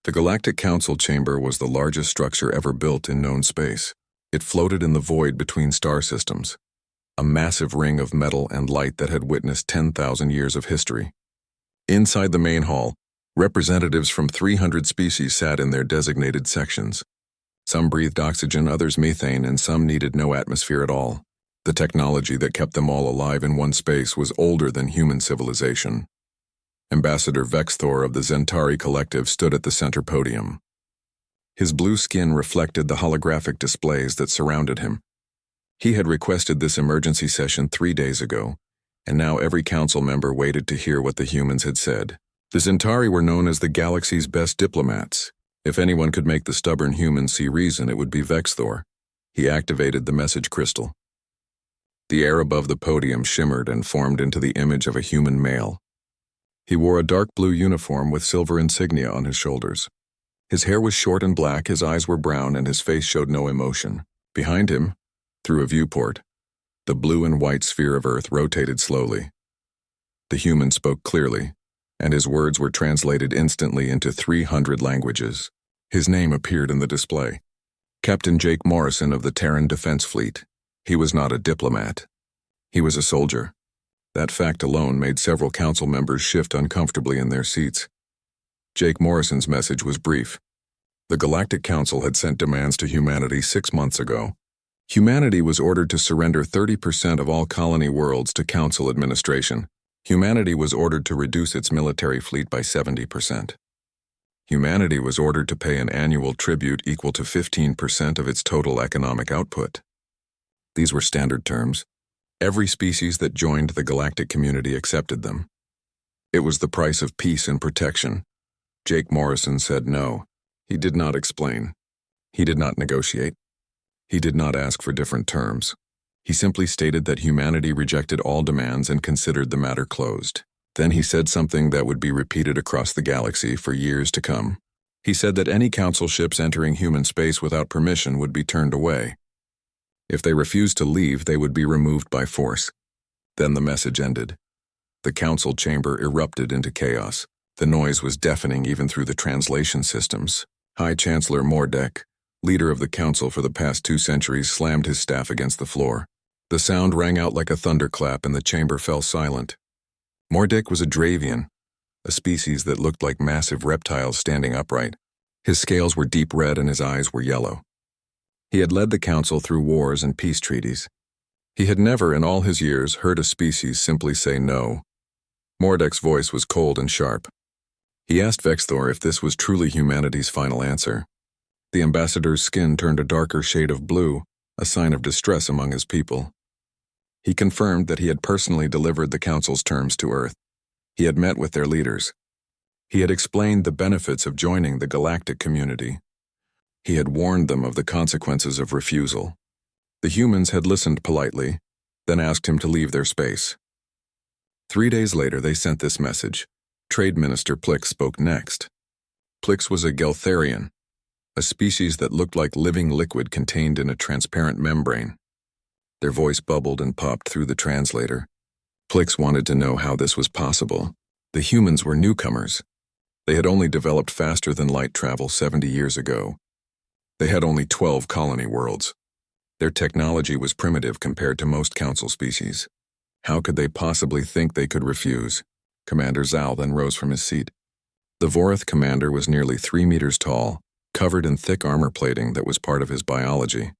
The Galactic Council Chamber was the largest structure ever built in known space. It floated in the void between star systems, a massive ring of metal and light that had witnessed 10,000 years of history. Inside the main hall, representatives from 300 species sat in their designated sections. Some breathed oxygen, others methane, and some needed no atmosphere at all. The technology that kept them all alive in one space was older than human civilization. Ambassador Vexthor of the Zentari Collective stood at the center podium. His blue skin reflected the holographic displays that surrounded him. He had requested this emergency session 3 days ago, and now every council member waited to hear what the humans had said. The Zentari were known as the galaxy's best diplomats. If anyone could make the stubborn humans see reason, it would be Vexthor. He activated the message crystal. The air above the podium shimmered and formed into the image of a human male. He wore a dark blue uniform with silver insignia on his shoulders. His hair was short and black, his eyes were brown, and his face showed no emotion. Behind him, through a viewport, the blue and white sphere of Earth rotated slowly. The human spoke clearly, and his words were translated instantly into 300 languages. His name appeared in the display. Captain Jake Morrison of the Terran Defense Fleet. He was not a diplomat. He was a soldier. That fact alone made several council members shift uncomfortably in their seats. Jake Morrison's message was brief. The Galactic Council had sent demands to humanity 6 months ago. Humanity was ordered to surrender 30% of all colony worlds to Council administration. Humanity was ordered to reduce its military fleet by 70%. Humanity was ordered to pay an annual tribute equal to 15% of its total economic output. These were standard terms. Every species that joined the galactic community accepted them. It was the price of peace and protection. Jake Morrison said no. He did not explain. He did not negotiate. He did not ask for different terms. He simply stated that humanity rejected all demands and considered the matter closed. Then he said something that would be repeated across the galaxy for years to come. He said that any council ships entering human space without permission would be turned away. If they refused to leave, they would be removed by force. Then the message ended. The council chamber erupted into chaos. The noise was deafening even through the translation systems. High Chancellor Mordek, leader of the council for the past 2 centuries, slammed his staff against the floor. The sound rang out like a thunderclap and the chamber fell silent. Mordek was a Dravian, a species that looked like massive reptiles standing upright. His scales were deep red and his eyes were yellow. He had led the council through wars and peace treaties. He had never in all his years heard a species simply say no. Mordek's voice was cold and sharp. He asked Vexthor if this was truly humanity's final answer. The ambassador's skin turned a darker shade of blue, a sign of distress among his people. He confirmed that he had personally delivered the council's terms to Earth. He had met with their leaders. He had explained the benefits of joining the galactic community. He had warned them of the consequences of refusal. The humans had listened politely, then asked him to leave their space. 3 days later, they sent this message. Trade Minister Plix spoke next. Plix was a Geltharian, a species that looked like living liquid contained in a transparent membrane. Their voice bubbled and popped through the translator. Plix wanted to know how this was possible. The humans were newcomers. They had only developed faster than light travel 70 years ago. They had only 12 colony worlds. Their technology was primitive compared to most council species. How could they possibly think they could refuse? Commander Zal then rose from his seat. The Vorath commander was nearly 3 meters tall, covered in thick armor plating that was part of his biology.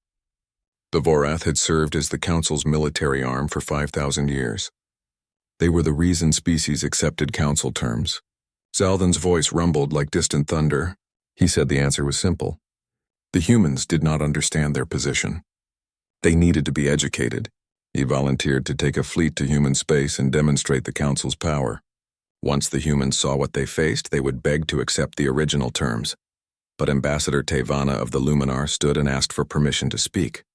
The Vorath had served as the council's military arm for 5,000 years. They were the reason species accepted council terms. Zaldan's voice rumbled like distant thunder. He said the answer was simple. The humans did not understand their position. They needed to be educated. He volunteered to take a fleet to human space and demonstrate the council's power. Once the humans saw what they faced, they would beg to accept the original terms. But Ambassador Tevana of the Luminar stood and asked for permission to speak.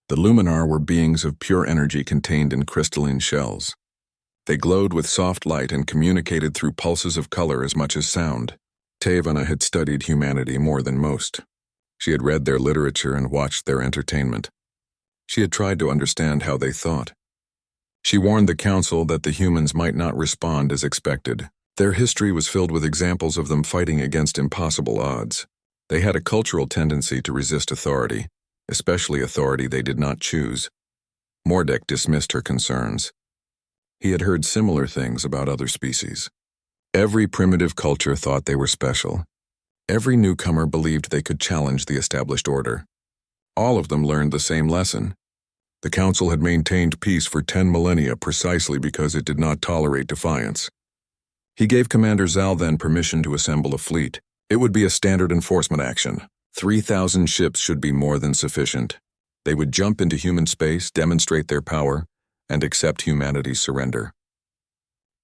The Luminar were beings of pure energy contained in crystalline shells. They glowed with soft light and communicated through pulses of color as much as sound. Tevana had studied humanity more than most. She had read their literature and watched their entertainment. She had tried to understand how they thought. She warned the council that the humans might not respond as expected. Their history was filled with examples of them fighting against impossible odds. They had a cultural tendency to resist authority, especially authority they did not choose. Mordek dismissed her concerns. He had heard similar things about other species. Every primitive culture thought they were special. Every newcomer believed they could challenge the established order. All of them learned the same lesson. The Council had maintained peace for 10 millennia precisely because it did not tolerate defiance. He gave Commander Zal then permission to assemble a fleet. It would be a standard enforcement action. 3,000 ships should be more than sufficient. They would jump into human space, demonstrate their power, and accept humanity's surrender.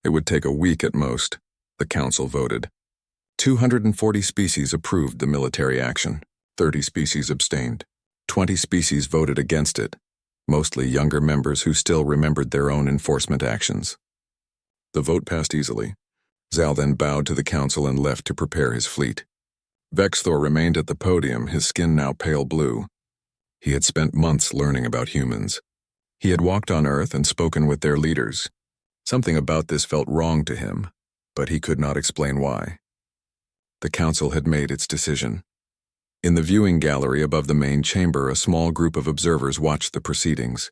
It would take a week at most, the Council voted. 240 species approved the military action. 30 species abstained. 20 species voted against it, mostly younger members who still remembered their own enforcement actions. The vote passed easily. Zal then bowed to the Council and left to prepare his fleet. Vexthor remained at the podium, his skin now pale blue. He had spent months learning about humans. He had walked on Earth and spoken with their leaders. Something about this felt wrong to him, but he could not explain why. The Council had made its decision. In the viewing gallery above the main chamber, a small group of observers watched the proceedings.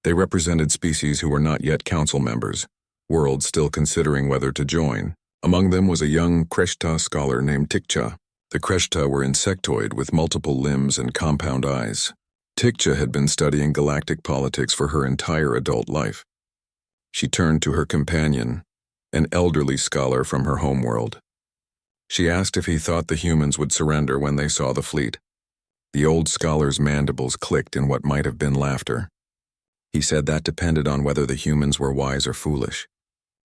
They represented species who were not yet Council members, worlds still considering whether to join. Among them was a young Kreshta scholar named Tikcha. The Kreshta were insectoid with multiple limbs and compound eyes. Tikcha had been studying galactic politics for her entire adult life. She turned to her companion, an elderly scholar from her homeworld. She asked if he thought the humans would surrender when they saw the fleet. The old scholar's mandibles clicked in what might have been laughter. He said that depended on whether the humans were wise or foolish.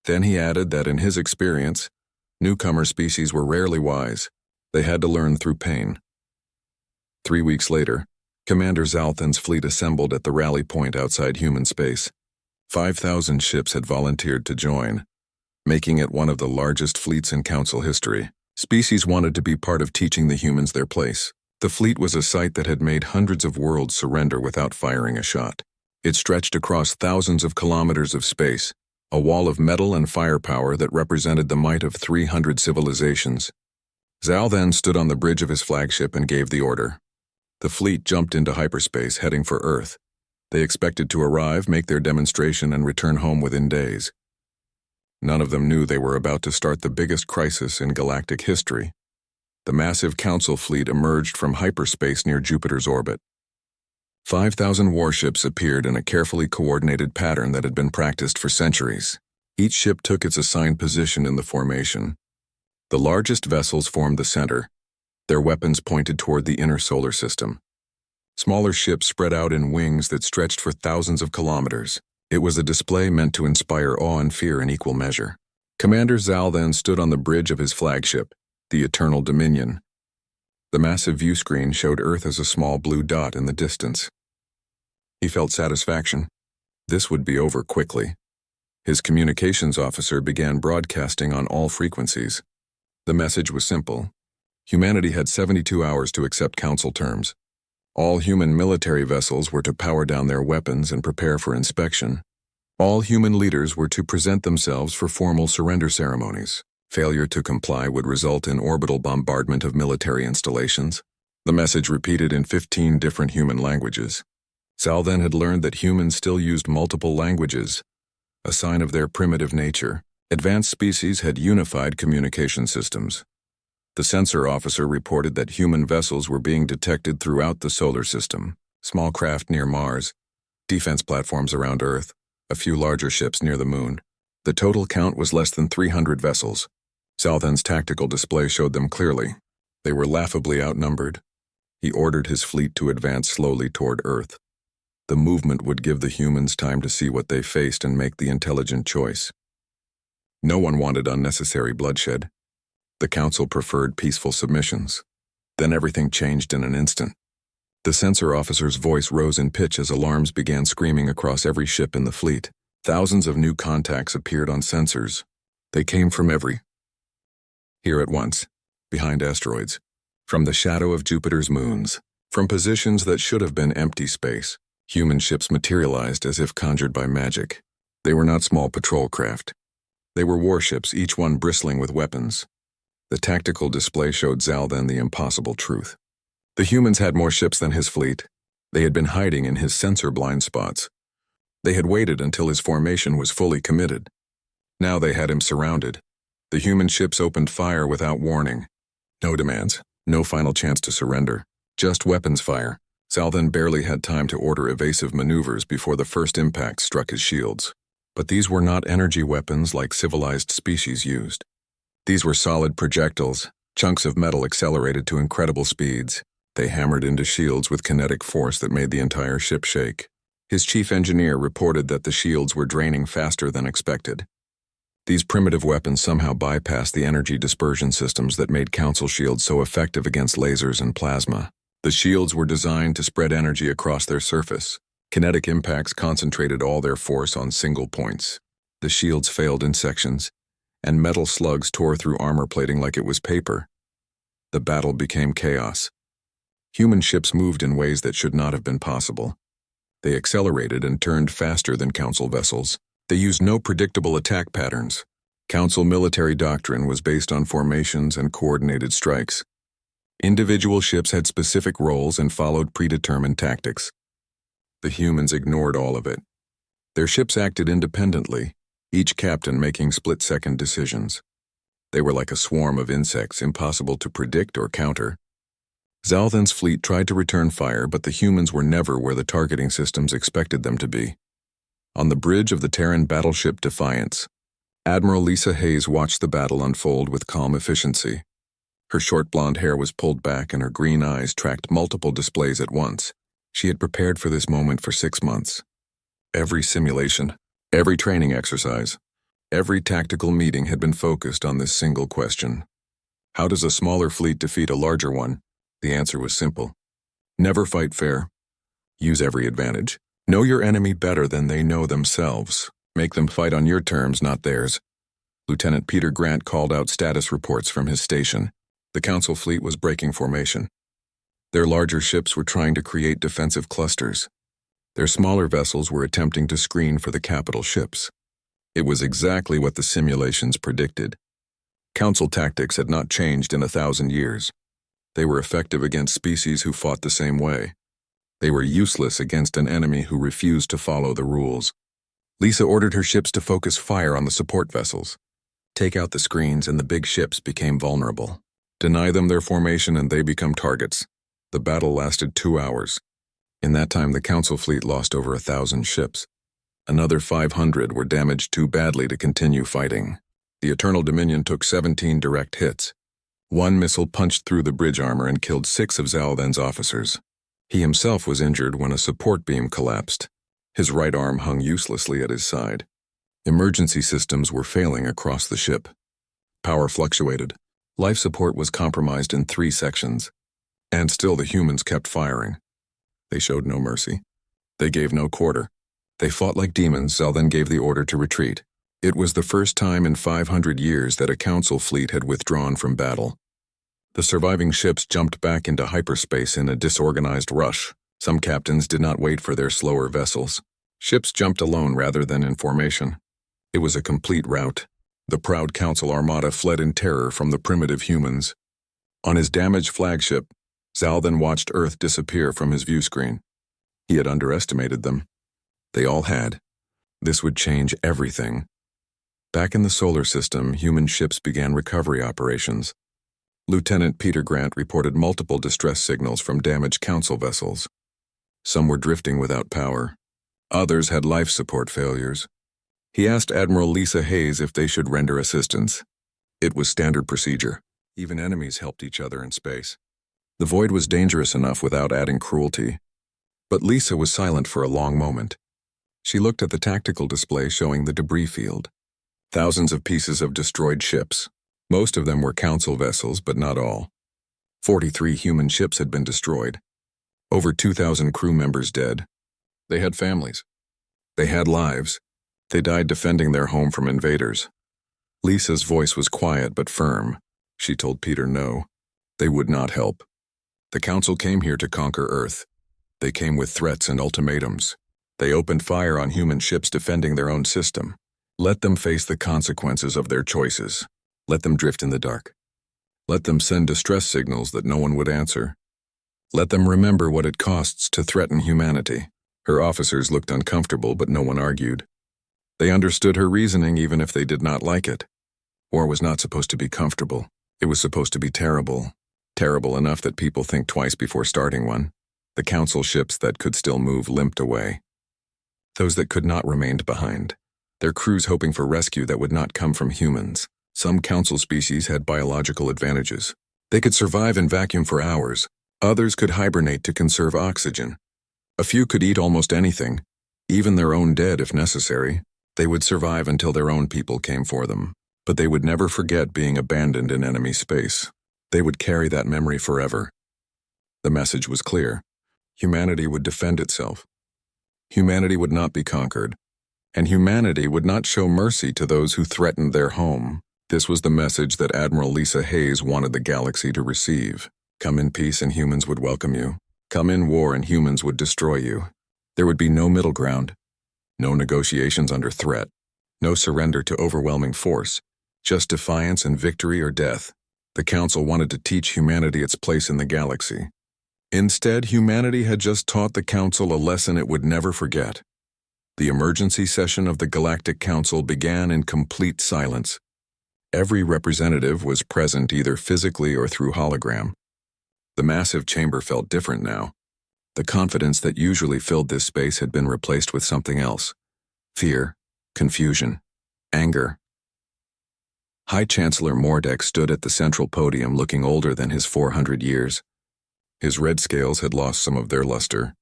Then he added that in his experience, newcomer species were rarely wise. They had to learn through pain. 3 weeks later, Commander Zalthan's fleet assembled at the rally point outside human space. 5,000 ships had volunteered to join, making it one of the largest fleets in Council history. Species wanted to be part of teaching the humans their place. The fleet was a sight that had made hundreds of worlds surrender without firing a shot. It stretched across thousands of kilometers of space, a wall of metal and firepower that represented the might of 300 civilizations. Zal then stood on the bridge of his flagship and gave the order. The fleet jumped into hyperspace, heading for Earth. They expected to arrive, make their demonstration, and return home within days. None of them knew they were about to start the biggest crisis in galactic history. The massive Council fleet emerged from hyperspace near Jupiter's orbit. 5,000 warships appeared in a carefully coordinated pattern that had been practiced for centuries. Each ship took its assigned position in the formation. The largest vessels formed the center. Their weapons pointed toward the inner solar system. Smaller ships spread out in wings that stretched for thousands of kilometers. It was a display meant to inspire awe and fear in equal measure. Commander Zal then stood on the bridge of his flagship, the Eternal Dominion. The massive view screen showed Earth as a small blue dot in the distance. He felt satisfaction. This would be over quickly. His communications officer began broadcasting on all frequencies. The message was simple. Humanity had 72 hours to accept Council terms. All human military vessels were to power down their weapons and prepare for inspection. All human leaders were to present themselves for formal surrender ceremonies. Failure to comply would result in orbital bombardment of military installations. The message repeated in 15 different human languages. Zal then had learned that humans still used multiple languages, a sign of their primitive nature. Advanced species had unified communication systems. The sensor officer reported that human vessels were being detected throughout the solar system, small craft near Mars, defense platforms around Earth, a few larger ships near the Moon. The total count was less than 300 vessels. Zalthan's tactical display showed them clearly. They were laughably outnumbered. He ordered his fleet to advance slowly toward Earth. The movement would give the humans time to see what they faced and make the intelligent choice. No one wanted unnecessary bloodshed. The Council preferred peaceful submissions. Then everything changed in an instant. The sensor officer's voice rose in pitch as alarms began screaming across every ship in the fleet. Thousands of new contacts appeared on sensors. They came from here at once, behind asteroids, from the shadow of Jupiter's moons, from positions that should have been empty space. Human ships materialized as if conjured by magic. They were not small patrol craft. They were warships, each one bristling with weapons. The tactical display showed Zaldan the impossible truth. The humans had more ships than his fleet. They had been hiding in his sensor blind spots. They had waited until his formation was fully committed. Now they had him surrounded. The human ships opened fire without warning. No demands, no final chance to surrender, just weapons fire. Zaldan barely had time to order evasive maneuvers before the first impact struck his shields. But these were not energy weapons like civilized species used. These were solid projectiles, chunks of metal accelerated to incredible speeds. They hammered into shields with kinetic force that made the entire ship shake. His chief engineer reported that the shields were draining faster than expected. These primitive weapons somehow bypassed the energy dispersion systems that made Council shields so effective against lasers and plasma. The shields were designed to spread energy across their surface. Kinetic impacts concentrated all their force on single points. The shields failed in sections, and metal slugs tore through armor plating like it was paper. The battle became chaos. Human ships moved in ways that should not have been possible. They accelerated and turned faster than Council vessels. They used no predictable attack patterns. Council military doctrine was based on formations and coordinated strikes. Individual ships had specific roles and followed predetermined tactics. The humans ignored all of it. Their ships acted independently, each captain making split-second decisions. They were like a swarm of insects, impossible to predict or counter. Zaldan's fleet tried to return fire, but the humans were never where the targeting systems expected them to be. On the bridge of the Terran battleship Defiance, Admiral Lisa Hayes watched the battle unfold with calm efficiency. Her short blonde hair was pulled back and her green eyes tracked multiple displays at once. She had prepared for this moment for 6 months. Every simulation, every training exercise, every tactical meeting had been focused on this single question. How does a smaller fleet defeat a larger one? The answer was simple. Never fight fair. Use every advantage. Know your enemy better than they know themselves. Make them fight on your terms, not theirs. Lieutenant Peter Grant called out status reports from his station. The Council fleet was breaking formation. Their larger ships were trying to create defensive clusters. Their smaller vessels were attempting to screen for the capital ships. It was exactly what the simulations predicted. Council tactics had not changed in 1,000 years. They were effective against species who fought the same way. They were useless against an enemy who refused to follow the rules. Lisa ordered her ships to focus fire on the support vessels. Take out the screens and the big ships became vulnerable. Deny them their formation and they become targets. The battle lasted 2 hours. In that time, the Council fleet lost over 1,000 ships. Another 500 were damaged too badly to continue fighting. The Eternal Dominion took 17 direct hits. One missile punched through the bridge armor and killed 6 of Zaldan's officers. He himself was injured when a support beam collapsed. His right arm hung uselessly at his side. Emergency systems were failing across the ship. Power fluctuated. Life support was compromised in 3 sections. And still the humans kept firing. They showed no mercy. They gave no quarter. They fought like demons. Zaldan gave the order to retreat. It was the first time in 500 years that a Council fleet had withdrawn from battle. The surviving ships jumped back into hyperspace in a disorganized rush. Some captains did not wait for their slower vessels. Ships jumped alone rather than in formation. It was a complete rout. The proud Council armada fled in terror from the primitive humans. On his damaged flagship, Zaldan watched Earth disappear from his view screen. He had underestimated them. They all had. This would change everything. Back in the solar system, human ships began recovery operations. Lieutenant Peter Grant reported multiple distress signals from damaged Council vessels. Some were drifting without power. Others had life support failures. He asked Admiral Lisa Hayes if they should render assistance. It was standard procedure. Even enemies helped each other in space. The void was dangerous enough without adding cruelty. But Lisa was silent for a long moment. She looked at the tactical display showing the debris field. Thousands of pieces of destroyed ships. Most of them were Council vessels, but not all. 43 human ships had been destroyed. Over 2,000 crew members dead. They had families. They had lives. They died defending their home from invaders. Lisa's voice was quiet but firm. She told Peter no. They would not help. The Council came here to conquer Earth. They came with threats and ultimatums. They opened fire on human ships defending their own system. Let them face the consequences of their choices. Let them drift in the dark. Let them send distress signals that no one would answer. Let them remember what it costs to threaten humanity. Her officers looked uncomfortable, but no one argued. They understood her reasoning even if they did not like it. War was not supposed to be comfortable. It was supposed to be terrible. Terrible enough that people think twice before starting one. The council ships that could still move limped away. Those that could not remained behind. Their crews hoping for rescue that would not come from humans. Some council species had biological advantages. They could survive in vacuum for hours. Others could hibernate to conserve oxygen. A few could eat almost anything, even their own dead if necessary. They would survive until their own people came for them. But they would never forget being abandoned in enemy space. They would carry that memory forever. The message was clear. Humanity would defend itself. Humanity would not be conquered. And humanity would not show mercy to those who threatened their home. This was the message that Admiral Lisa Hayes wanted the galaxy to receive. Come in peace and humans would welcome you. Come in war and humans would destroy you. There would be no middle ground. No negotiations under threat. No surrender to overwhelming force. Just defiance and victory or death. The Council wanted to teach humanity its place in the galaxy. Instead, humanity had just taught the Council a lesson it would never forget. The emergency session of the Galactic Council began in complete silence. Every representative was present either physically or through hologram. The massive chamber felt different now. The confidence that usually filled this space had been replaced with something else. Fear, confusion, anger. High Chancellor Mordek stood at the central podium looking older than his 400 years. His red scales had lost some of their luster.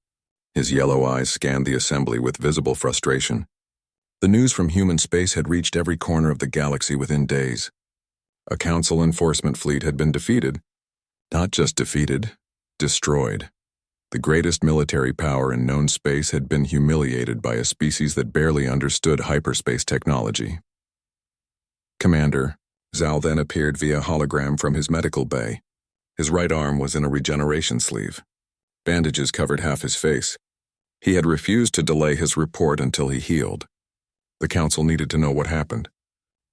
His yellow eyes scanned the assembly with visible frustration. The news from human space had reached every corner of the galaxy within days. A Council enforcement fleet had been defeated. Not just defeated, destroyed. The greatest military power in known space had been humiliated by a species that barely understood hyperspace technology. Commander, Zal then appeared via hologram from his medical bay. His right arm was in a regeneration sleeve. Bandages covered half his face. He had refused to delay his report until he healed. The Council needed to know what happened.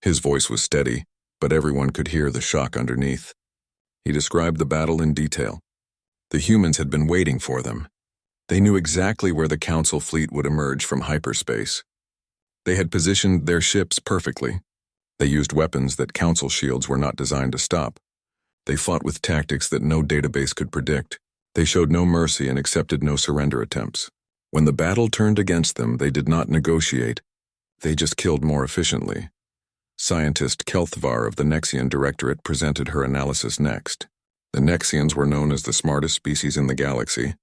His voice was steady, but everyone could hear the shock underneath. He described the battle in detail. The humans had been waiting for them. They knew exactly where the Council fleet would emerge from hyperspace. They had positioned their ships perfectly. They used weapons that Council shields were not designed to stop. They fought with tactics that no database could predict. They showed no mercy and accepted no surrender attempts. When the battle turned against them, they did not negotiate. They just killed more efficiently. Scientist Kelthvar of the Nexian Directorate presented her analysis next. The Nexians were known as the smartest species in the galaxy.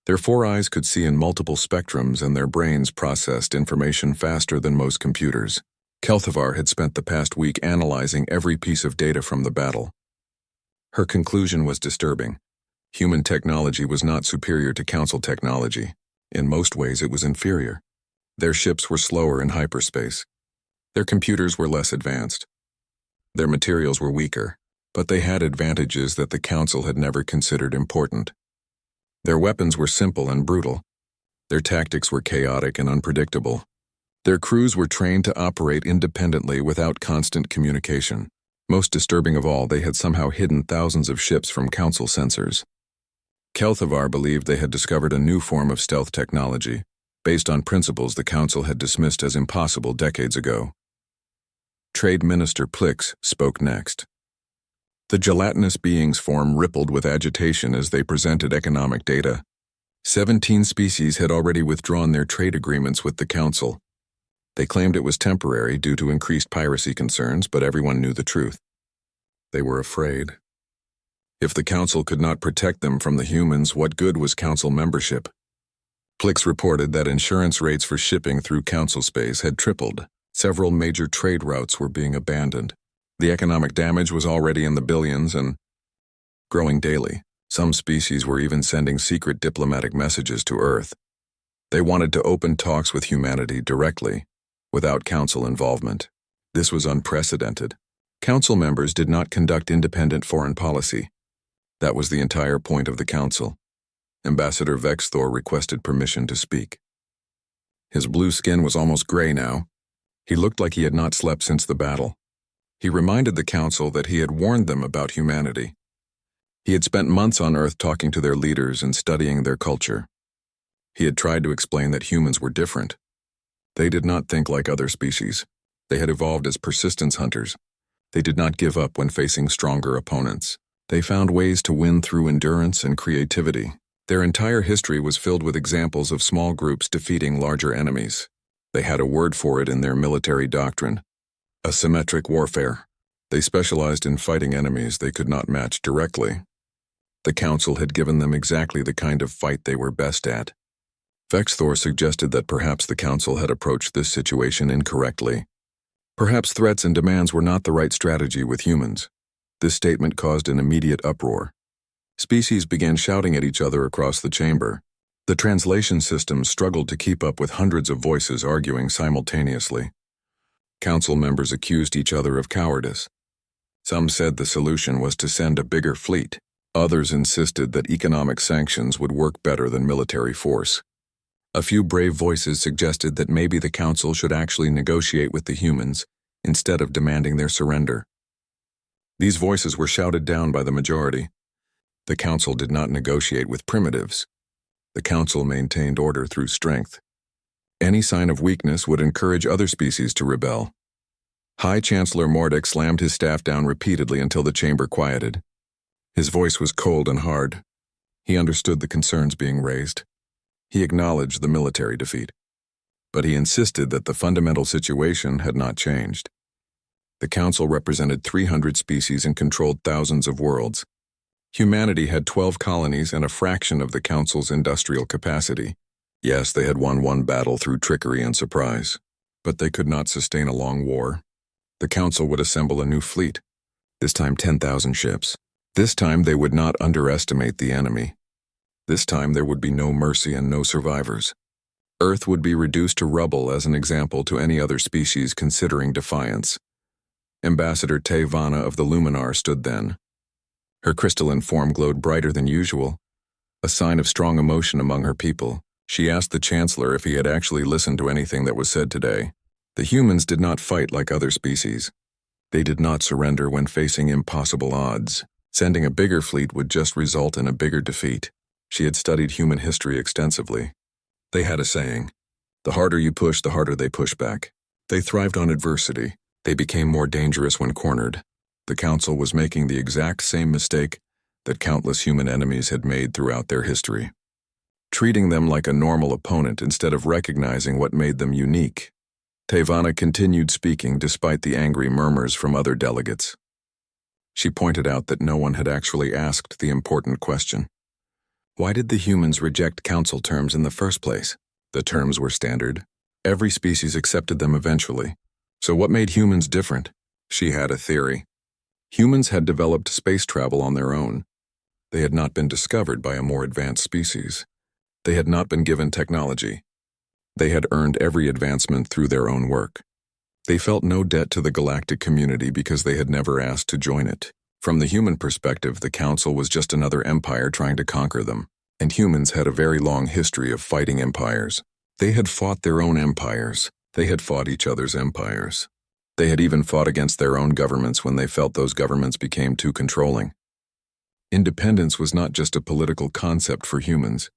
Their 4 eyes could see in multiple spectrums and their brains processed information faster than most computers. Kelthvar had spent the past week analyzing every piece of data from the battle. Her conclusion was disturbing. Human technology was not superior to Council technology. In most ways, it was inferior. Their ships were slower in hyperspace. Their computers were less advanced. Their materials were weaker, but they had advantages that the Council had never considered important. Their weapons were simple and brutal. Their tactics were chaotic and unpredictable. Their crews were trained to operate independently without constant communication. Most disturbing of all, they had somehow hidden thousands of ships from Council sensors. Kelthavar believed they had discovered a new form of stealth technology, based on principles the Council had dismissed as impossible decades ago. Trade Minister Plix spoke next. The gelatinous beings' form rippled with agitation as they presented economic data. 17 species had already withdrawn their trade agreements with the Council. They claimed it was temporary due to increased piracy concerns, but everyone knew the truth. They were afraid. If the Council could not protect them from the humans, what good was Council membership? Plix reported that insurance rates for shipping through Council space had tripled. Several major trade routes were being abandoned. The economic damage was already in the billions and growing daily. Some species were even sending secret diplomatic messages to Earth. They wanted to open talks with humanity directly, without Council involvement. This was unprecedented. Council members did not conduct independent foreign policy. That was the entire point of the Council. Ambassador Vexthor requested permission to speak. His blue skin was almost gray now. He looked like he had not slept since the battle. He reminded the council that he had warned them about humanity. He had spent months on Earth talking to their leaders and studying their culture. He had tried to explain that humans were different. They did not think like other species. They had evolved as persistence hunters. They did not give up when facing stronger opponents. They found ways to win through endurance and creativity. Their entire history was filled with examples of small groups defeating larger enemies. They had a word for it in their military doctrine: asymmetric warfare. They specialized in fighting enemies they could not match directly. The council had given them exactly the kind of fight they were best at. Vexthor suggested that perhaps the council had approached this situation incorrectly. Perhaps threats and demands were not the right strategy with humans. This statement caused an immediate uproar. Species began shouting at each other across the chamber. The translation system struggled to keep up with hundreds of voices arguing simultaneously. Council members accused each other of cowardice. Some said the solution was to send a bigger fleet. Others insisted that economic sanctions would work better than military force. A few brave voices suggested that maybe the council should actually negotiate with the humans instead of demanding their surrender. These voices were shouted down by the majority. The council did not negotiate with primitives. The council maintained order through strength. Any sign of weakness would encourage other species to rebel. High Chancellor Mordek slammed his staff down repeatedly until the chamber quieted. His voice was cold and hard. He understood the concerns being raised. He acknowledged the military defeat. But he insisted that the fundamental situation had not changed. The council represented 300 species and controlled thousands of worlds. Humanity had 12 colonies and a fraction of the council's industrial capacity. Yes, they had won one battle through trickery and surprise, but they could not sustain a long war. The council would assemble a new fleet, this time 10,000 ships. This time they would not underestimate the enemy. This time there would be no mercy and no survivors. Earth would be reduced to rubble as an example to any other species considering defiance. Ambassador Tevana of the Luminar stood then. Her crystalline form glowed brighter than usual, a sign of strong emotion among her people. She asked the Chancellor if he had actually listened to anything that was said today. The humans did not fight like other species. They did not surrender when facing impossible odds. Sending a bigger fleet would just result in a bigger defeat. She had studied human history extensively. They had a saying: the harder you push, the harder they push back. They thrived on adversity. They became more dangerous when cornered. The council was making the exact same mistake that countless human enemies had made throughout their history, treating them like a normal opponent instead of recognizing what made them unique. Tevana continued speaking despite the angry murmurs from other delegates. She pointed out that no one had actually asked the important question. Why did the humans reject council terms in the first place? The terms were standard. Every species accepted them eventually. So what made humans different? She had a theory. Humans had developed space travel on their own. They had not been discovered by a more advanced species. They had not been given technology. They had earned every advancement through their own work. They felt no debt to the galactic community because they had never asked to join it. From the human perspective, the council was just another empire trying to conquer them, and humans had a very long history of fighting empires. They had fought their own empires. They had fought each other's empires. They had even fought against their own governments when they felt those governments became too controlling. Independence was not just a political concept for humans.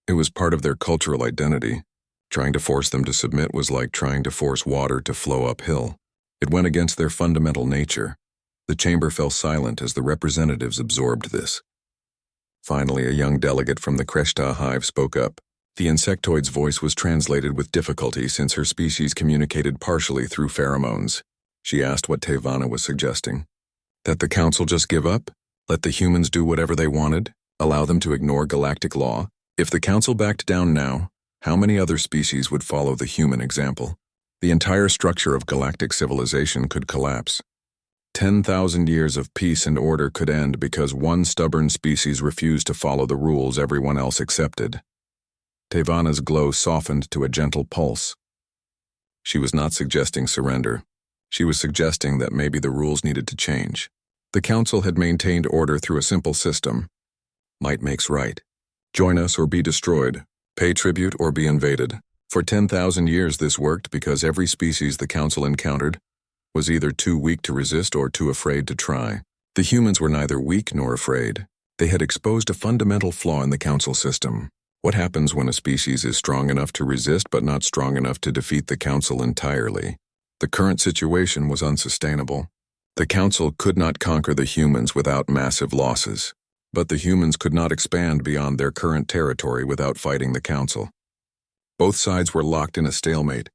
It was part of their cultural identity. Trying to force them to submit was like trying to force water to flow uphill. It went against their fundamental nature. The chamber fell silent as the representatives absorbed this. Finally, a young delegate from the Kreshta hive spoke up. The insectoid's voice was translated with difficulty since her species communicated partially through pheromones. She asked what Tevana was suggesting. That the council just give up? Let the humans do whatever they wanted? Allow them to ignore galactic law? If the council backed down now, how many other species would follow the human example? The entire structure of galactic civilization could collapse. 10,000 years of peace and order could end because one stubborn species refused to follow the rules everyone else accepted. Tevana's glow softened to a gentle pulse. She was not suggesting surrender. She was suggesting that maybe the rules needed to change. The council had maintained order through a simple system. Might makes right. Join us or be destroyed. Pay tribute or be invaded. For 10,000 years this worked because every species the Council encountered was either too weak to resist or too afraid to try. The humans were neither weak nor afraid. They had exposed a fundamental flaw in the Council system. What happens when a species is strong enough to resist but not strong enough to defeat the Council entirely? The current situation was unsustainable. The Council could not conquer the humans without massive losses, but the humans could not expand beyond their current territory without fighting the Council. Both sides were locked in a stalemate.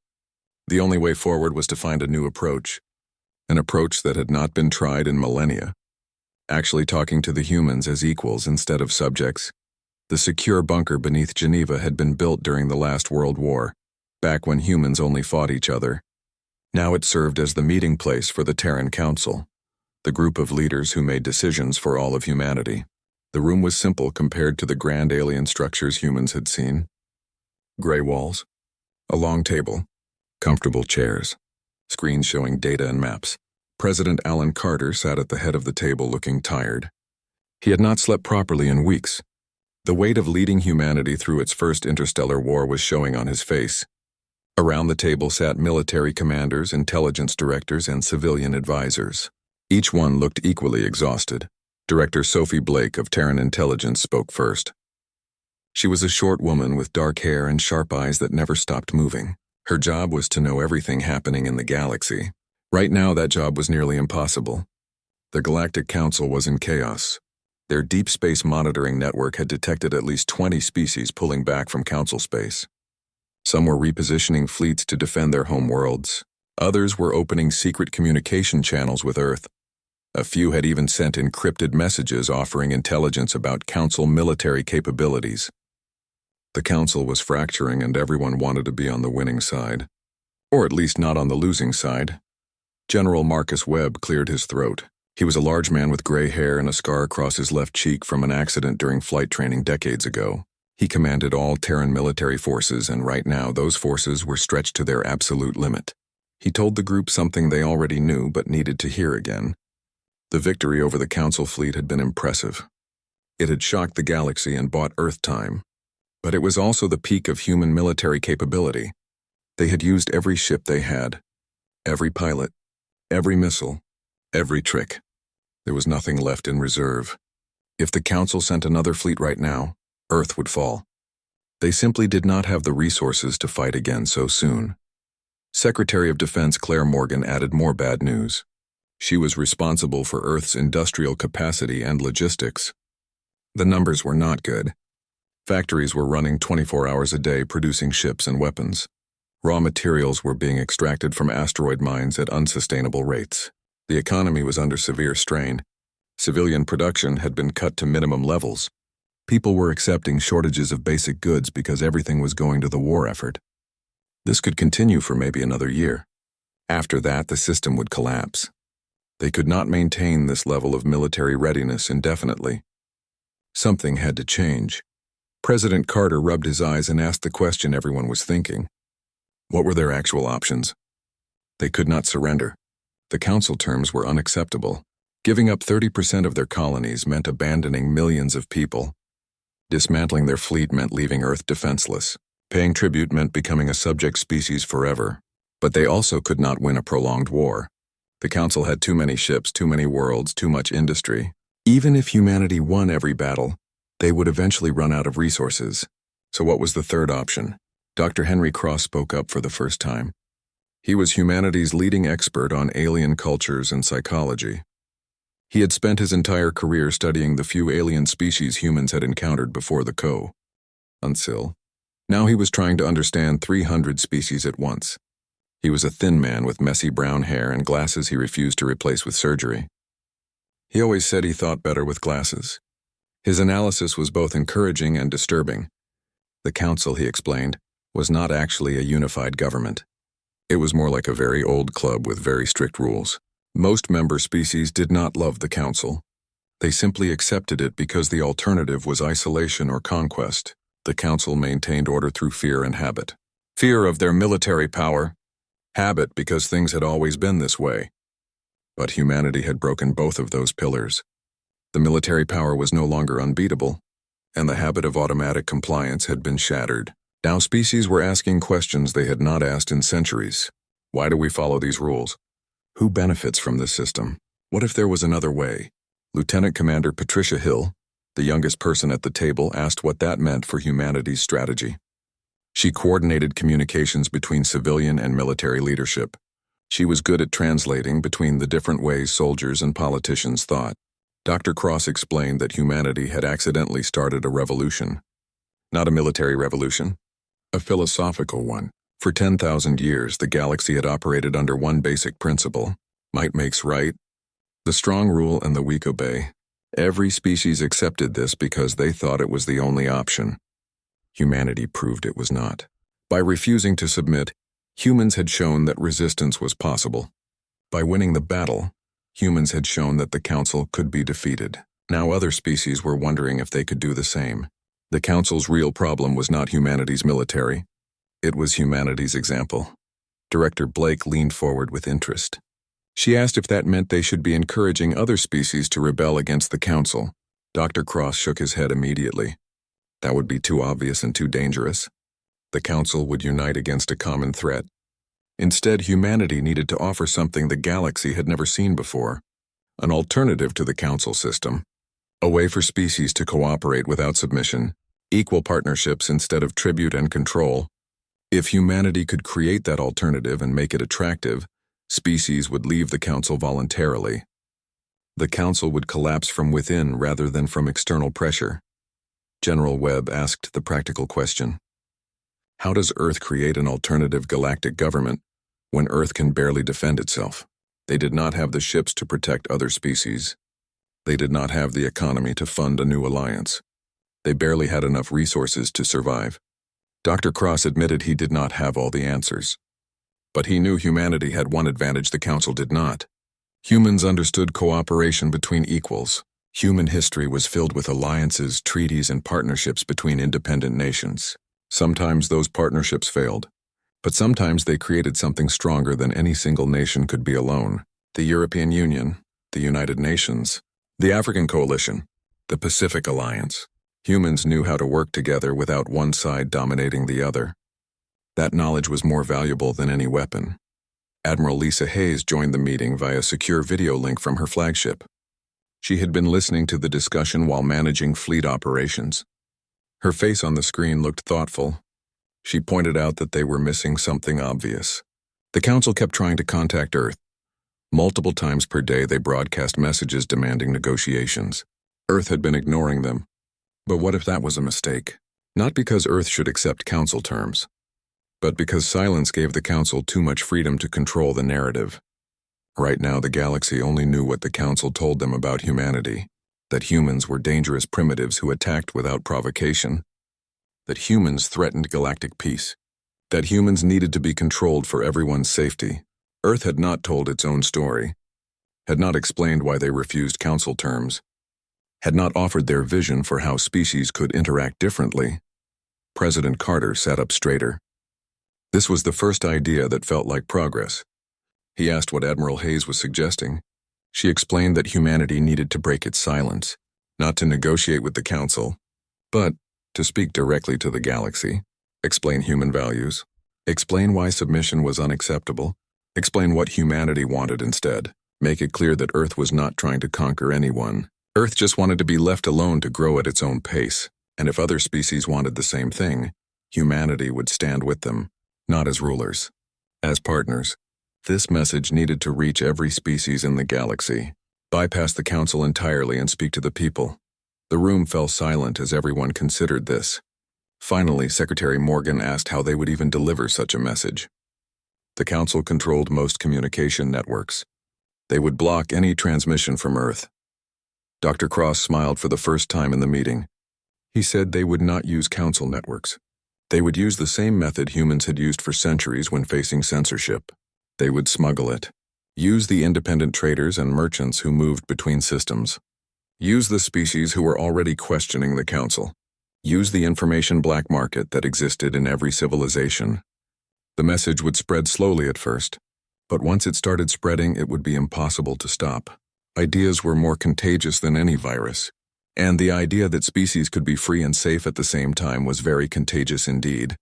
The only way forward was to find a new approach, an approach that had not been tried in millennia. Actually talking to the humans as equals instead of subjects. The secure bunker beneath Geneva had been built during the last World War, back when humans only fought each other. Now it served as the meeting place for the Terran Council, the group of leaders who made decisions for all of humanity. The room was simple compared to the grand alien structures humans had seen. Gray walls, a long table, comfortable chairs, screens showing data and maps. President Alan Carter sat at the head of the table looking tired. He had not slept properly in weeks. The weight of leading humanity through its first interstellar war was showing on his face. Around the table sat military commanders, intelligence directors, and civilian advisors. Each one looked equally exhausted. Director Sophie Blake of Terran Intelligence spoke first. She was a short woman with dark hair and sharp eyes that never stopped moving. Her job was to know everything happening in the galaxy. Right now, that job was nearly impossible. The Galactic Council was in chaos. Their deep space monitoring network had detected at least 20 species pulling back from Council space. Some were repositioning fleets to defend their home worlds. Others were opening secret communication channels with Earth. A few had even sent encrypted messages offering intelligence about Council military capabilities. The Council was fracturing and everyone wanted to be on the winning side. Or at least not on the losing side. General Marcus Webb cleared his throat. He was a large man with gray hair and a scar across his left cheek from an accident during flight training decades ago. He commanded all Terran military forces, and right now those forces were stretched to their absolute limit. He told the group something they already knew but needed to hear again. The victory over the Council fleet had been impressive. It had shocked the galaxy and bought Earth time. But it was also the peak of human military capability. They had used every ship they had, every pilot, every missile, every trick. There was nothing left in reserve. If the Council sent another fleet right now, Earth would fall. They simply did not have the resources to fight again so soon. Secretary of Defense Claire Morgan added more bad news. She was responsible for Earth's industrial capacity and logistics. The numbers were not good. Factories were running 24 hours a day producing ships and weapons. Raw materials were being extracted from asteroid mines at unsustainable rates. The economy was under severe strain. Civilian production had been cut to minimum levels. People were accepting shortages of basic goods because everything was going to the war effort. This could continue for maybe another year. After that, the system would collapse. They could not maintain this level of military readiness indefinitely. Something had to change. President Carter rubbed his eyes and asked the question everyone was thinking. What were their actual options? They could not surrender. The Council terms were unacceptable. Giving up 30% of their colonies meant abandoning millions of people. Dismantling their fleet meant leaving Earth defenseless. Paying tribute meant becoming a subject species forever. But they also could not win a prolonged war. The Council had too many ships, too many worlds, too much industry. Even if humanity won every battle, they would eventually run out of resources. So what was the third option? Dr. Henry Cross spoke up for the first time. He was humanity's leading expert on alien cultures and psychology. He had spent his entire career studying the few alien species humans had encountered before the Council. Now he was trying to understand 300 species at once. He was a thin man with messy brown hair and glasses he refused to replace with surgery. He always said he thought better with glasses. His analysis was both encouraging and disturbing. The Council, he explained, was not actually a unified government. It was more like a very old club with very strict rules. Most member species did not love the Council. They simply accepted it because the alternative was isolation or conquest. The Council maintained order through fear and habit. Fear of their military power. Habit because things had always been this way. But humanity had broken both of those pillars. The military power was no longer unbeatable, and the habit of automatic compliance had been shattered. Now species were asking questions they had not asked in centuries. Why do we follow these rules? Who benefits from this system? What if there was another way? Lieutenant Commander Patricia Hill, the youngest person at the table, asked what that meant for humanity's strategy. She coordinated communications between civilian and military leadership. She was good at translating between the different ways soldiers and politicians thought. Dr. Cross explained that humanity had accidentally started a revolution. Not a military revolution, a philosophical one. For 10,000 years, the galaxy had operated under one basic principle: might makes right. The strong rule and the weak obey. Every species accepted this because they thought it was the only option. Humanity proved it was not. By refusing to submit, humans had shown that resistance was possible. By winning the battle, humans had shown that the Council could be defeated. Now other species were wondering if they could do the same. The Council's real problem was not humanity's military. It was humanity's example. Director Blake leaned forward with interest. She asked if that meant they should be encouraging other species to rebel against the Council. Dr. Cross shook his head immediately. That would be too obvious and too dangerous. The Council would unite against a common threat. Instead, humanity needed to offer something the galaxy had never seen before: an alternative to the Council system. A way for species to cooperate without submission, equal partnerships instead of tribute and control. If humanity could create that alternative and make it attractive, species would leave the Council voluntarily. The Council would collapse from within rather than from external pressure. General Webb asked the practical question. How does Earth create an alternative galactic government when Earth can barely defend itself? They did not have the ships to protect other species. They did not have the economy to fund a new alliance. They barely had enough resources to survive. Dr. Cross admitted he did not have all the answers. But he knew humanity had one advantage the Council did not. Humans understood cooperation between equals. Human history was filled with alliances, treaties, and partnerships between independent nations. Sometimes those partnerships failed, but sometimes they created something stronger than any single nation could be alone. The European Union, the United Nations, the African Coalition, the Pacific Alliance. Humans knew how to work together without one side dominating the other. That knowledge was more valuable than any weapon. Admiral Lisa Hayes joined the meeting via secure video link from her flagship. She had been listening to the discussion while managing fleet operations. Her face on the screen looked thoughtful. She pointed out that they were missing something obvious. The Council kept trying to contact Earth. Multiple times per day they broadcast messages demanding negotiations. Earth had been ignoring them. But what if that was a mistake? Not because Earth should accept Council terms, but because silence gave the Council too much freedom to control the narrative. Right now the galaxy only knew what the Council told them about humanity: that humans were dangerous primitives who attacked without provocation, that humans threatened galactic peace, that humans needed to be controlled for everyone's safety. Earth had not told its own story, had not explained why they refused Council terms, had not offered their vision for how species could interact differently. President Carter sat up straighter. This was the first idea that felt like progress. He asked what Admiral Hayes was suggesting. She explained that humanity needed to break its silence, not to negotiate with the Council, but to speak directly to the galaxy, explain human values, explain why submission was unacceptable, explain what humanity wanted instead, make it clear that Earth was not trying to conquer anyone. Earth just wanted to be left alone to grow at its own pace, and if other species wanted the same thing, humanity would stand with them, not as rulers, as partners. This message needed to reach every species in the galaxy, bypass the Council entirely and speak to the people. The room fell silent as everyone considered this. Finally, Secretary Morgan asked how they would even deliver such a message. The Council controlled most communication networks. They would block any transmission from Earth. Dr. Cross smiled for the first time in the meeting. He said they would not use Council networks. They would use the same method humans had used for centuries when facing censorship. They would smuggle it. Use the independent traders and merchants who moved between systems. Use the species who were already questioning the Council. Use the information black market that existed in every civilization. The message would spread slowly at first, but once it started spreading, it would be impossible to stop. Ideas were more contagious than any virus, and the idea that species could be free and safe at the same time was very contagious indeed.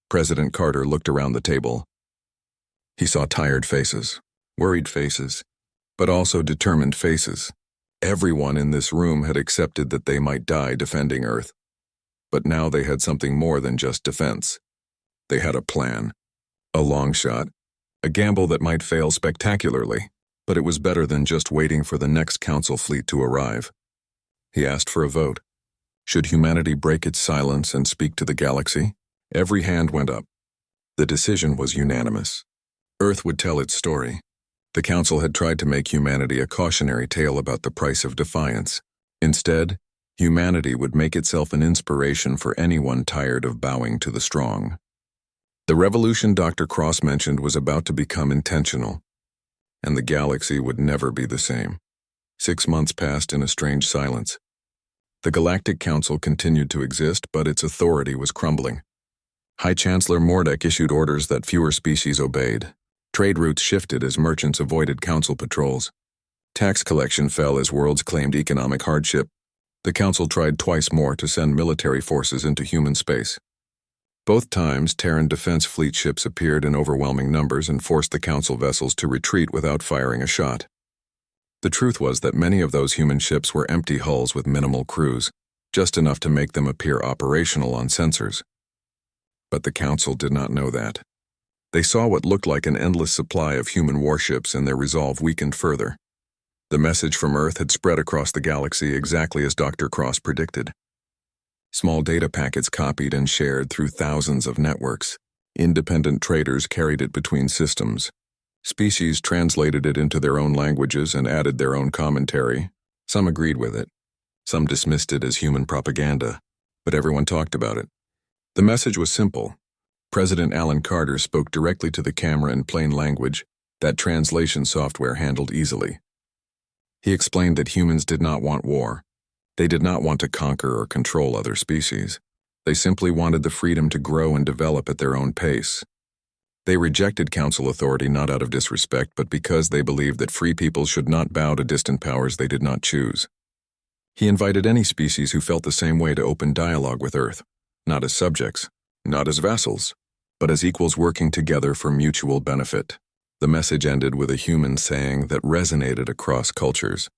President Carter looked around the table. He saw tired faces, worried faces, but also determined faces. Everyone in this room had accepted that they might die defending Earth. But now they had something more than just defense. They had a plan, a long shot, a gamble that might fail spectacularly, but it was better than just waiting for the next council fleet to arrive. He asked for a vote. Should humanity break its silence and speak to the galaxy? Every hand went up. The decision was unanimous. Earth would tell its story. The council had tried to make humanity a cautionary tale about the price of defiance. Instead, humanity would make itself an inspiration for anyone tired of bowing to the strong. The revolution Dr. Cross mentioned was about to become intentional, and the galaxy would never be the same. 6 months passed in a strange silence. The Galactic Council continued to exist, but its authority was crumbling. High Chancellor Mordek issued orders that fewer species obeyed. Trade routes shifted as merchants avoided council patrols. Tax collection fell as worlds claimed economic hardship. The council tried twice more to send military forces into human space. Both times, Terran defense fleet ships appeared in overwhelming numbers and forced the council vessels to retreat without firing a shot. The truth was that many of those human ships were empty hulls with minimal crews, just enough to make them appear operational on sensors. But the council did not know that. They saw what looked like an endless supply of human warships, and their resolve weakened further. The message from Earth had spread across the galaxy exactly as Dr. Cross predicted. Small data packets copied and shared through thousands of networks. Independent traders carried it between systems. Species translated it into their own languages and added their own commentary. Some agreed with it. Some dismissed it as human propaganda, but everyone talked about it. The message was simple. President Alan Carter spoke directly to the camera in plain language that translation software handled easily. He explained that humans did not want war. They did not want to conquer or control other species. They simply wanted the freedom to grow and develop at their own pace. They rejected council authority not out of disrespect, but because they believed that free people should not bow to distant powers they did not choose. He invited any species who felt the same way to open dialogue with Earth, not as subjects, not as vassals, but as equals working together for mutual benefit. The message ended with a human saying that resonated across cultures.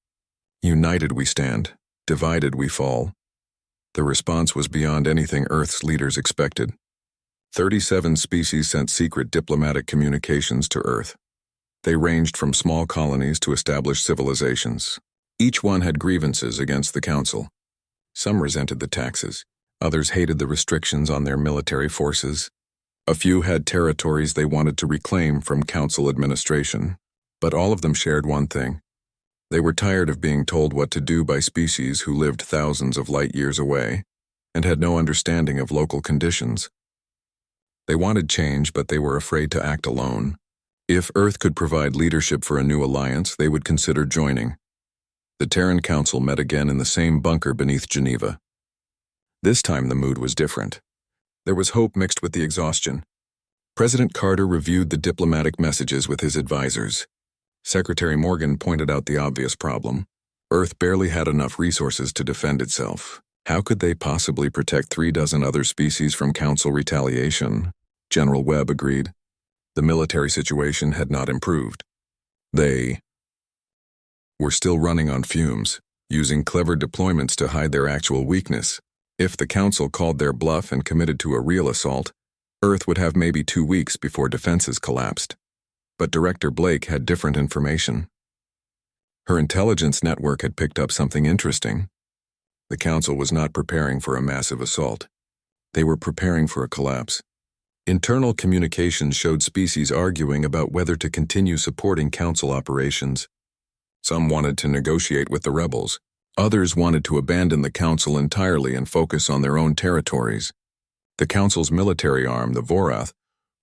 United we stand, divided we fall. The response was beyond anything Earth's leaders expected. 37 species sent secret diplomatic communications to Earth. They ranged from small colonies to established civilizations. Each one had grievances against the council. Some resented the taxes. Others hated the restrictions on their military forces. A few had territories they wanted to reclaim from council administration. But all of them shared one thing. They were tired of being told what to do by species who lived thousands of light years away and had no understanding of local conditions. They wanted change, but they were afraid to act alone. If Earth could provide leadership for a new alliance, they would consider joining. The Terran Council met again in the same bunker beneath Geneva. This time the mood was different. There was hope mixed with the exhaustion. President Carter reviewed the diplomatic messages with his advisors. Secretary Morgan pointed out the obvious problem. Earth barely had enough resources to defend itself. How could they possibly protect 36 other species from council retaliation? General Webb agreed. The military situation had not improved. They were still running on fumes, using clever deployments to hide their actual weakness. If the council called their bluff and committed to a real assault, Earth would have maybe 2 weeks before defenses collapsed. But Director Blake had different information. Her intelligence network had picked up something interesting. The council was not preparing for a massive assault. They were preparing for a collapse. Internal communications showed species arguing about whether to continue supporting council operations. Some wanted to negotiate with the rebels. Others wanted to abandon the council entirely and focus on their own territories. The council's military arm, the Vorath,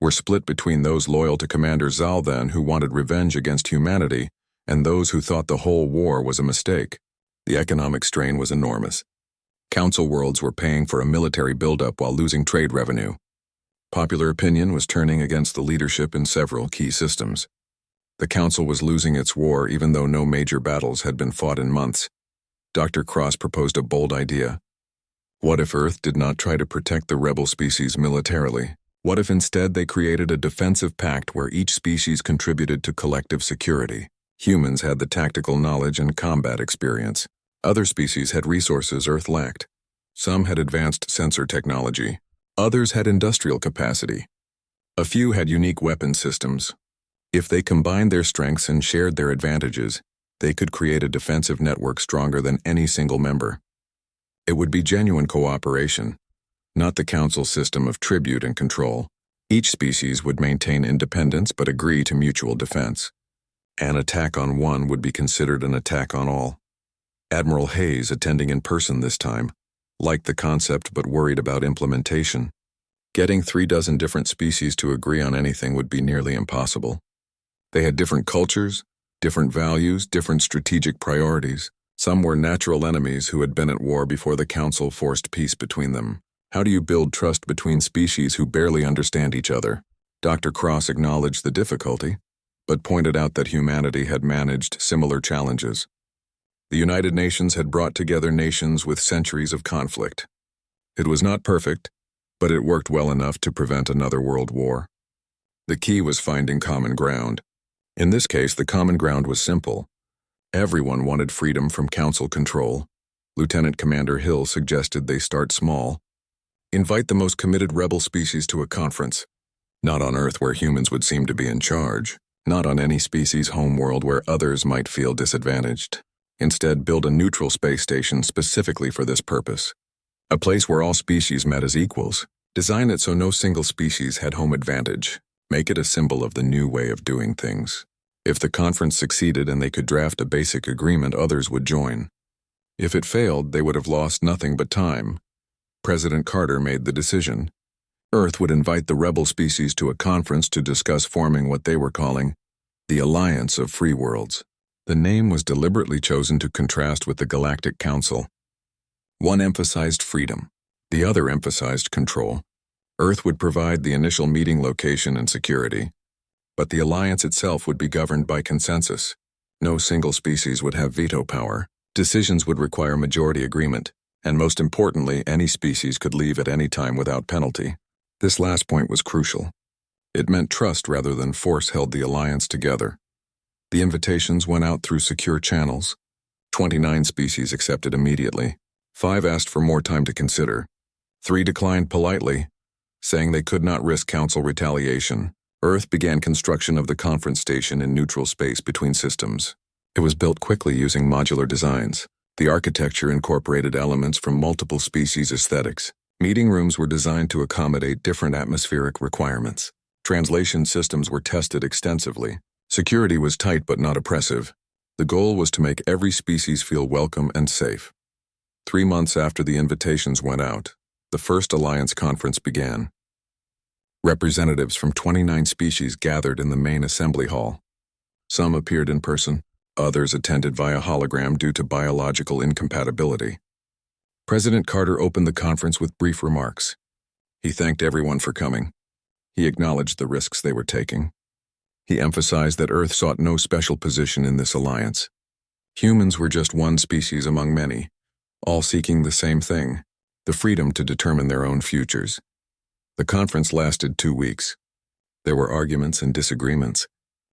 were split between those loyal to Commander Zaldan who wanted revenge against humanity and those who thought the whole war was a mistake. The economic strain was enormous. Council worlds were paying for a military buildup while losing trade revenue. Popular opinion was turning against the leadership in several key systems. The council was losing its war even though no major battles had been fought in months. Dr. Cross proposed a bold idea. What if Earth did not try to protect the rebel species militarily, What if instead they created a defensive pact where each species contributed to collective security? Humans had the tactical knowledge and combat experience. Other species had resources Earth lacked. Some had advanced sensor technology. Others had industrial capacity. A few had unique weapon systems. If they combined their strengths and shared their advantages, they could create a defensive network stronger than any single member. It would be genuine cooperation, not the Council system of tribute and control. Each species would maintain independence but agree to mutual defense. An attack on one would be considered an attack on all. Admiral Hayes, attending in person this time, liked the concept but worried about implementation. Getting 36 different species to agree on anything would be nearly impossible. They had different cultures, different values, different strategic priorities. Some were natural enemies who had been at war before the Council forced peace between them. How do you build trust between species who barely understand each other? Dr. Cross acknowledged the difficulty, but pointed out that humanity had managed similar challenges. The United Nations had brought together nations with centuries of conflict. It was not perfect, but it worked well enough to prevent another world war. The key was finding common ground. In this case, the common ground was simple. Everyone wanted freedom from Council control. Lieutenant Commander Hill suggested they start small. Invite the most committed rebel species to a conference. Not on Earth where humans would seem to be in charge. Not on any species' homeworld where others might feel disadvantaged. Instead, build a neutral space station specifically for this purpose. A place where all species met as equals. Design it so no single species had home advantage. Make it a symbol of the new way of doing things. If the conference succeeded and they could draft a basic agreement, others would join. If it failed, they would have lost nothing but time. President Carter made the decision. Earth would invite the rebel species to a conference to discuss forming what they were calling the Alliance of Free Worlds. The name was deliberately chosen to contrast with the Galactic Council. One emphasized freedom, the other emphasized control. Earth would provide the initial meeting location and security, but the alliance itself would be governed by consensus. No single species would have veto power. Decisions would require majority agreement, and most importantly, any species could leave at any time without penalty. This last point was crucial. It meant trust rather than force held the alliance together. The invitations went out through secure channels. 29 species accepted immediately. 5 asked for more time to consider. 3 declined politely, saying they could not risk Council retaliation. Earth began construction of the conference station in neutral space between systems. It was built quickly using modular designs. The architecture incorporated elements from multiple species' aesthetics. Meeting rooms were designed to accommodate different atmospheric requirements. Translation systems were tested extensively. Security was tight but not oppressive. The goal was to make every species feel welcome and safe. 3 months after the invitations went out, the first Alliance conference began. Representatives from 29 species gathered in the main assembly hall. Some appeared in person, others attended via hologram due to biological incompatibility. President Carter opened the conference with brief remarks. He thanked everyone for coming. He acknowledged the risks they were taking. He emphasized that Earth sought no special position in this alliance. Humans were just one species among many, all seeking the same thing, the freedom to determine their own futures. The conference lasted 2 weeks. There were arguments and disagreements.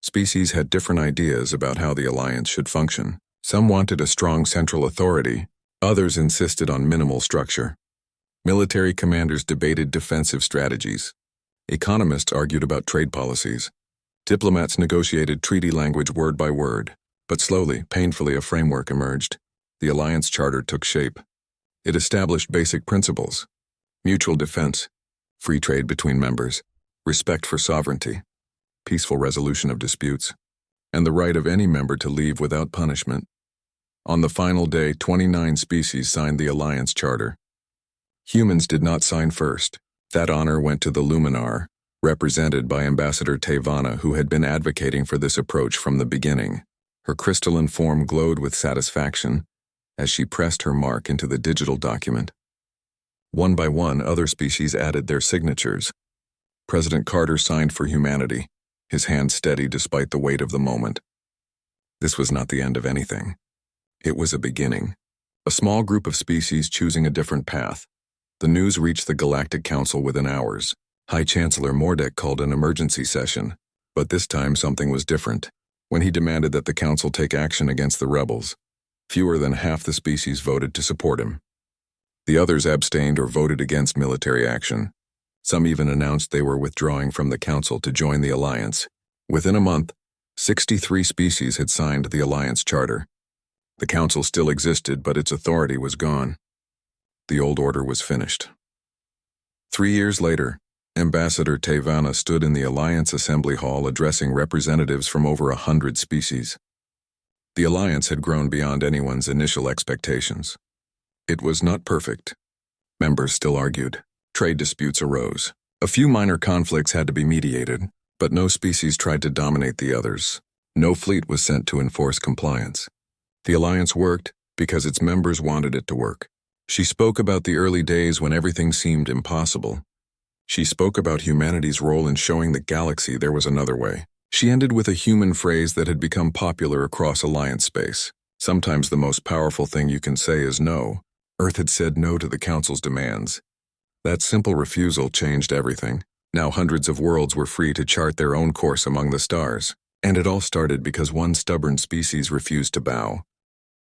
Species had different ideas about how the alliance should function. Some wanted a strong central authority. Others insisted on minimal structure. Military commanders debated defensive strategies. Economists argued about trade policies. Diplomats negotiated treaty language word by word, but slowly, painfully, a framework emerged. The Alliance Charter took shape. It established basic principles: mutual defense, free trade between members, respect for sovereignty, peaceful resolution of disputes, and the right of any member to leave without punishment. On the final day, 29 species signed the Alliance Charter. Humans did not sign first. That honor went to the Luminar, represented by Ambassador Tevana, who had been advocating for this approach from the beginning. Her crystalline form glowed with satisfaction as she pressed her mark into the digital document. One by one, other species added their signatures. President Carter signed for humanity, his hand steady despite the weight of the moment. This was not the end of anything. It was a beginning. A small group of species choosing a different path. The news reached the Galactic Council within hours. High Chancellor Mordek called an emergency session, but this time something was different. When he demanded that the council take action against the rebels, fewer than half the species voted to support him. The others abstained or voted against military action. Some even announced they were withdrawing from the council to join the alliance. Within a month, 63 species had signed the alliance charter. The council still existed, but its authority was gone. The old order was finished. 3 years later, Ambassador Tevana stood in the Alliance Assembly Hall addressing representatives from over 100 species. The alliance had grown beyond anyone's initial expectations. It was not perfect. Members still argued. Trade disputes arose. A few minor conflicts had to be mediated, but no species tried to dominate the others. No fleet was sent to enforce compliance. The alliance worked because its members wanted it to work. She spoke about the early days when everything seemed impossible. She spoke about humanity's role in showing the galaxy there was another way. She ended with a human phrase that had become popular across Alliance space. Sometimes the most powerful thing you can say is no. Earth had said no to the Council's demands. That simple refusal changed everything. Now hundreds of worlds were free to chart their own course among the stars. And it all started because one stubborn species refused to bow.